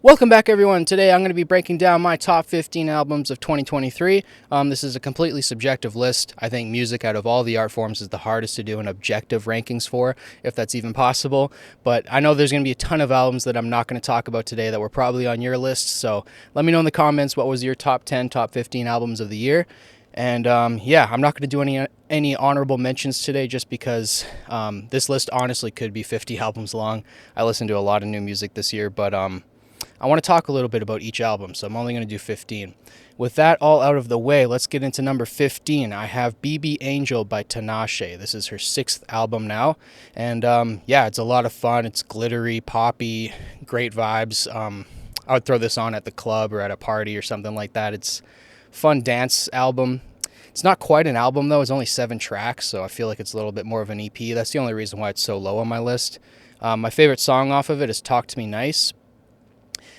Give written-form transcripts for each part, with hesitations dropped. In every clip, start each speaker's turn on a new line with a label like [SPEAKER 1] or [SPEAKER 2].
[SPEAKER 1] Welcome back, everyone. Today I'm going to be breaking down my top 15 albums of 2023. This is a completely subjective list. I think music, out of all the art forms, is the hardest to do an objective rankings for, if that's even possible. But I know there's going to be a ton of albums that I'm not going to talk about today that were probably on your list. So let me know in the comments what was your top 10, top 15 albums of the year. And yeah, I'm not going to do any honorable mentions today just because this list honestly could be 50 albums long. I listened to a lot of new music this year, but I want to talk a little bit about each album, so I'm only going to do 15. With that all out of the way, let's get into number 15. I have BB Angel by Tinashe. This is her 6th album now, and yeah, it's a lot of fun. It's glittery, poppy, great vibes. I would throw this on at the club or at a party or something like that. It's a fun dance album. It's not quite an album, though. It's only 7 tracks, so I feel like it's a little bit more of an EP. That's the only reason why it's so low on my list. My favorite song off of it is Talk to Me Nice.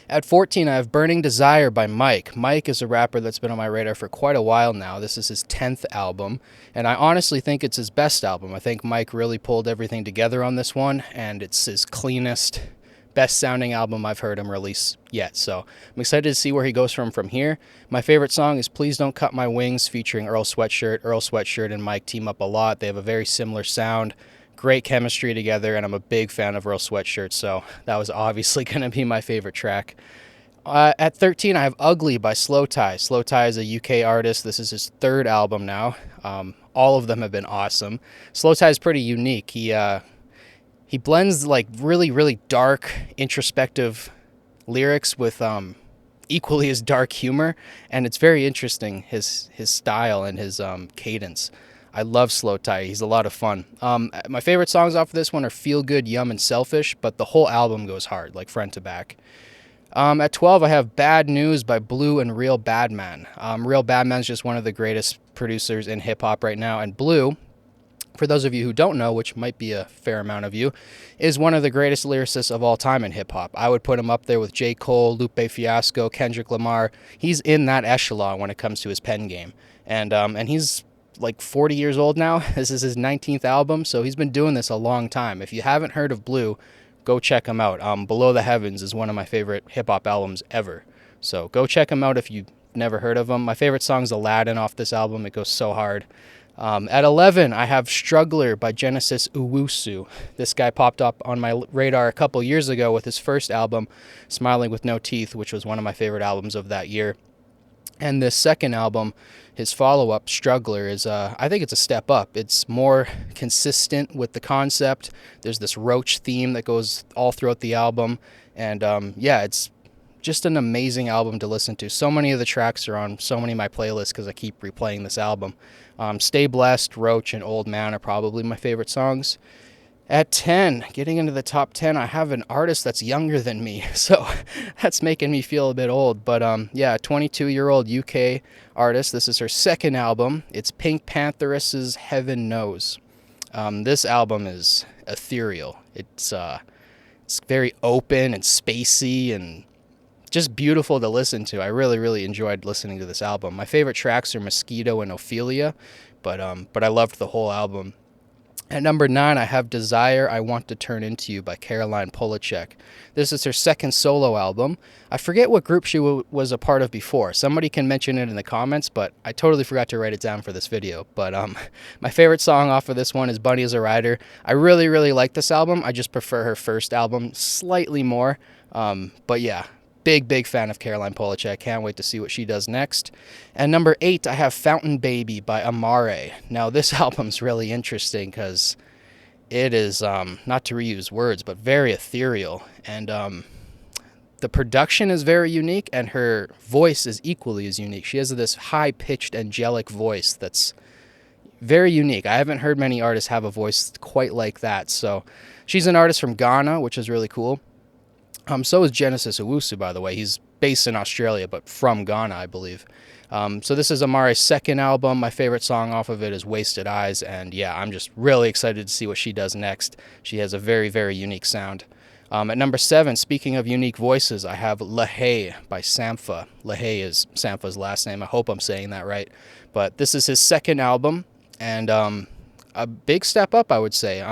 [SPEAKER 1] At 14, I have Burning Desire by Mike. Mike is a rapper that's been on my radar for quite a while now. This is his 10th album, and I honestly think it's his best album. I think Mike really pulled everything together on this one, and it's his cleanest, best-sounding album I've heard him release yet. So I'm excited to see where he goes from here. My favorite song is Please Don't Cut My Wings, featuring Earl Sweatshirt. Earl Sweatshirt and Mike team up a lot. They have a very similar sound. Great chemistry together, and I'm a big fan of Earl Sweatshirt, so that was obviously going to be my favorite track. At 13, I have Ugly by Slow Tie. Slow Tie is a UK artist. This is his 3rd album now. All of them have been awesome. Slow Tie is pretty unique. He blends like really, really dark, introspective lyrics with equally as dark humor, and it's very interesting, his style and his cadence. I love Slow Tie. He's a lot of fun. My favorite songs off of this one are Feel Good, Yum, and Selfish, but the whole album goes hard, like front to back. At 12, I have Bad News by Blue and Real Badman. Real Badman's just one of the greatest producers in hip-hop right now, and Blue, for those of you who don't know, which might be a fair amount of you, is one of the greatest lyricists of all time in hip-hop. I would put him up there with J. Cole, Lupe Fiasco, Kendrick Lamar. He's in that echelon when it comes to his pen game. And he's like 40 years old now. This is his 19th album, so he's been doing this a long time. If you haven't heard of Blue, go check him out. Below the Heavens is one of my favorite hip-hop albums ever. So go check him out if you've never heard of him. My favorite song is Aladdin off this album. It goes so hard. At 11, I have Struggler by Genesis Owusu. This guy popped up on my radar a couple years ago with his first album, Smiling with No Teeth, which was one of my favorite albums of that year. And this second album, his follow-up, Struggler, is, I think it's a step up. It's more consistent with the concept. There's this roach theme that goes all throughout the album. And, yeah, it's just an amazing album to listen to. So many of the tracks are on so many of my playlists because I keep replaying this album. Stay Blessed, Roach, and Old Man are probably my favorite songs. At 10, getting into the top 10, I have an artist that's younger than me, so that's making me feel a bit old. But yeah, a 22-year-old UK artist. This is her 2nd album. It's Pink Pantheress's Heaven Knows. This album is ethereal. It's very open and spacey and just beautiful to listen to. I really, really enjoyed listening to this album. My favorite tracks are Mosquito and Ophelia, but I loved the whole album. At number 9, I have Desire, I Want to Turn Into You by Caroline Polachek. This is her 2nd solo album. I forget what group she was a part of before. Somebody can mention it in the comments, but I totally forgot to write it down for this video. But my favorite song off of this one is Bunny is a Rider. I really, really like this album. I just prefer her first album slightly more. But yeah. Big fan of Caroline Polachek. Can't wait to see what she does next. And number 8, I have Fountain Baby by Amare. Now, this album's really interesting because it is, not to reuse words, but very ethereal. And the production is very unique, and her voice is equally as unique. She has this high-pitched, angelic voice that's very unique. I haven't heard many artists have a voice quite like that. So she's an artist from Ghana, which is really cool. So is Genesis Owusu, by the way. He's based in Australia, but from Ghana, I believe. So this is Amare's 2nd album. My favorite song off of it is Wasted Eyes, and yeah, I'm just really excited to see what she does next. She has a very, very unique sound. At number 7, speaking of unique voices, I have Lahey by Sampha. Lahey is Sampha's last name. I hope I'm saying that right. But this is his 2nd album, and a big step up, I would say.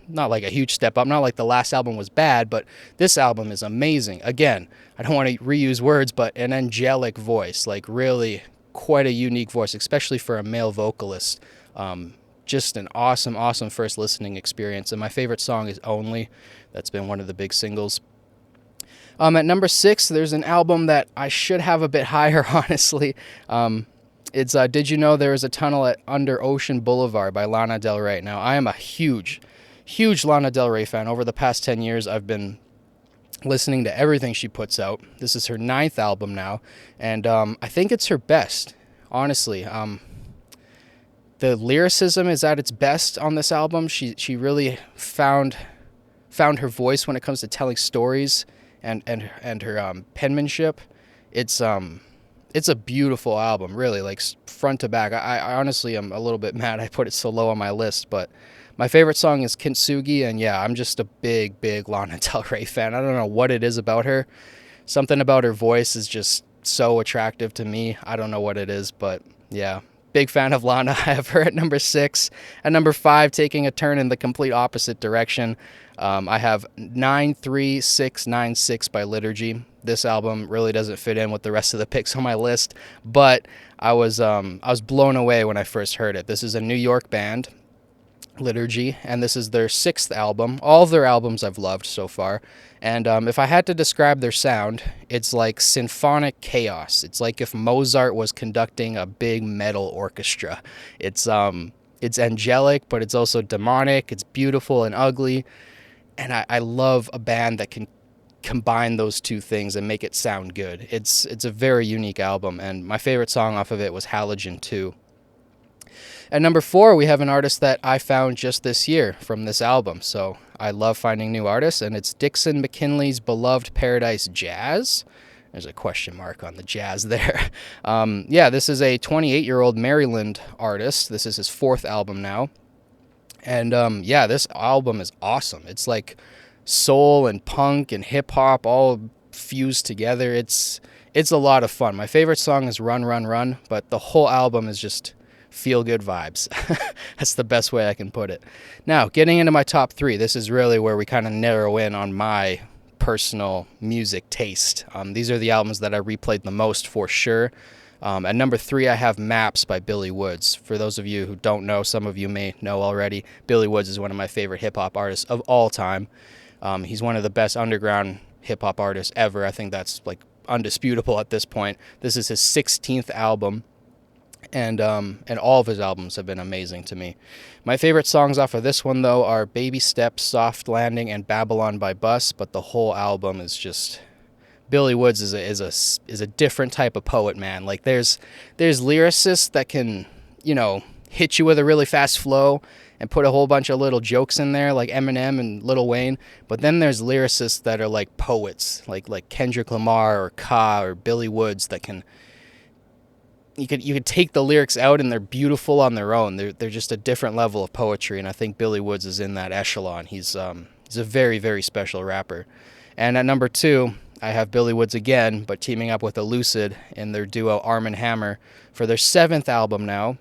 [SPEAKER 1] not like a huge step up, not like the last album was bad, but this album is amazing. Again, I don't want to reuse words, but an angelic voice, like really quite a unique voice, especially for a male vocalist. Just an awesome, awesome first listening experience. And my favorite song is Only. That's been one of the big singles. At number 6, there's an album that I should have a bit higher, honestly. It's Did You Know There Is a Tunnel at Under Ocean Boulevard by Lana Del Rey. Now, I am a huge, huge Lana Del Rey fan. Over the past 10 years, I've been listening to everything she puts out. This is her 9th album now, and I think it's her best, honestly. The lyricism is at its best on this album. She really found her voice when it comes to telling stories and her penmanship. It's a beautiful album, really, like front to back. I honestly am a little bit mad I put it so low on my list, but my favorite song is Kintsugi, and yeah, I'm just a big, big Lana Del Rey fan. I don't know what it is about her. Something about her voice is just so attractive to me. I don't know what it is, but yeah. Big fan of Lana. I have her at number 6. At number 5, taking a turn in the complete opposite direction, I have 93696 by Liturgy. This album really doesn't fit in with the rest of the picks on my list, but I was blown away when I first heard it. This is a New York band, Liturgy, and this is their 6th album. All of their albums I've loved so far, and if I had to describe their sound, it's like symphonic chaos. It's like if Mozart was conducting a big metal orchestra. It's angelic, but it's also demonic. It's beautiful and ugly, and I love a band that can combine those two things and make it sound good. It's a very unique album, and my favorite song off of it was Halogen 2. At number 4, we have an artist that I found just this year from this album. So I love finding new artists, and it's Dixon McKinley's beloved Paradise Jazz. There's a question mark on the jazz there. Yeah, this is a 28-year-old Maryland artist. This is his 4th album now. And yeah, this album is awesome. It's like soul and punk and hip-hop all fused together. It's a lot of fun. My favorite song is Run, Run, Run, but the whole album is just feel-good vibes. That's the best way I can put it. Now, getting into my top 3, this is really where we kind of narrow in on my personal music taste. These are the albums that I replayed the most for sure. At number 3, I have Maps by Billy Woods. For those of you who don't know, some of you may know already, Billy Woods is one of my favorite hip-hop artists of all time. He's one of the best underground hip-hop artists ever. I think that's like undisputable at this point. This is his 16th album. And all of his albums have been amazing to me. My favorite songs off of this one, though, are Baby Steps, Soft Landing, and Babylon by Bus. But the whole album is just... Billy Woods is a different type of poet, man. Like there's lyricists that can, hit you with a really fast flow and put a whole bunch of little jokes in there, like Eminem and Lil Wayne. But then there's lyricists that are like poets, like Kendrick Lamar or Ka or Billy Woods that can... You could take the lyrics out and they're beautiful on their own. They're just a different level of poetry, and I think Billy Woods is in that echelon. He's a very, very special rapper. And at number 2, I have Billy Woods again, but teaming up with Elucid in their duo Arm & Hammer for their 7th album now,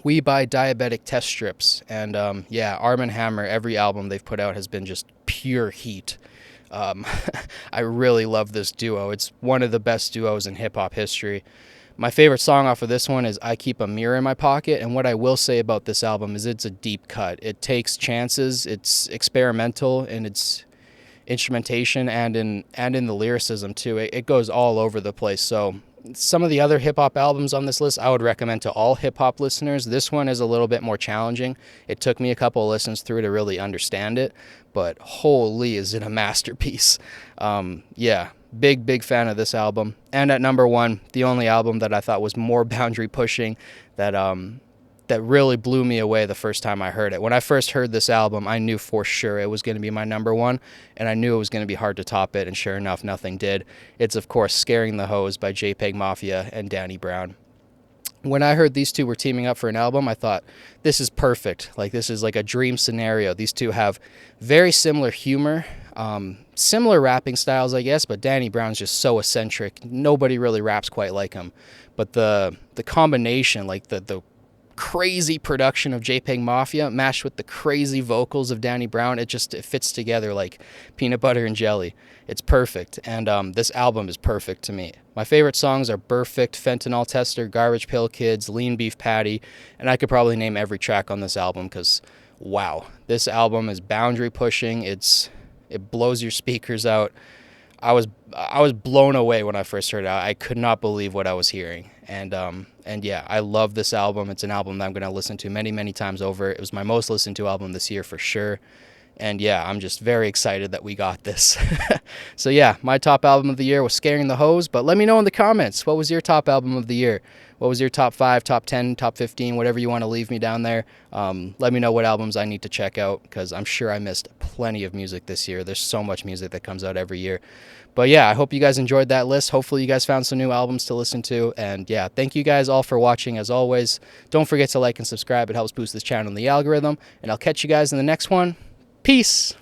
[SPEAKER 1] We Buy Diabetic Test Strips. And yeah, Arm & Hammer, every album they've put out has been just pure heat. I really love this duo. It's one of the best duos in hip-hop history. My favorite song off of this one is I Keep a Mirror in My Pocket, and what I will say about this album is it's a deep cut. It takes chances, it's experimental in its instrumentation and in the lyricism too. It goes all over the place. So some of the other hip-hop albums on this list I would recommend to all hip-hop listeners. This one is a little bit more challenging. It took me a couple of listens through to really understand it, but holy is it a masterpiece. Yeah. Big fan of this album. And at number 1, the only album that I thought was more boundary pushing that really blew me away the first time I heard it. When I first heard this album, I knew for sure it was going to be my number 1, and I knew it was going to be hard to top it, and sure enough, nothing did. It's, of course, Scaring the Hoes by JPEG Mafia and Danny Brown. When I heard these two were teaming up for an album, I thought, this is perfect. Like, this is like a dream scenario. These two have very similar humor, similar rapping styles, I guess, but Danny Brown's just so eccentric. Nobody really raps quite like him. But the combination, like the crazy production of JPEG Mafia mashed with the crazy vocals of Danny Brown. It fits together like peanut butter and jelly. It's perfect, and this album is perfect to me. My favorite songs are Perfect, Fentanyl Tester, Garbage Pail Kids, Lean Beef Patty, and I could probably name every track on this album because, wow, this album is boundary pushing. It blows your speakers out. I was blown away when I first heard it. I could not believe what I was hearing. And yeah, I love this album. It's an album that I'm going to listen to many, many times over. It was my most listened to album this year for sure. And yeah, I'm just very excited that we got this. So yeah, my top album of the year was Scaring the Hose, but let me know in the comments, what was your top album of the year? What was your top 5, top 10, top 15, whatever you want to leave me down there. Let me know what albums I need to check out, because I'm sure I missed plenty of music this year. There's so much music that comes out every year. But yeah, I hope you guys enjoyed that list. Hopefully you guys found some new albums to listen to. And yeah, thank you guys all for watching as always. Don't forget to like and subscribe. It helps boost this channel in the algorithm. And I'll catch you guys in the next one. Peace.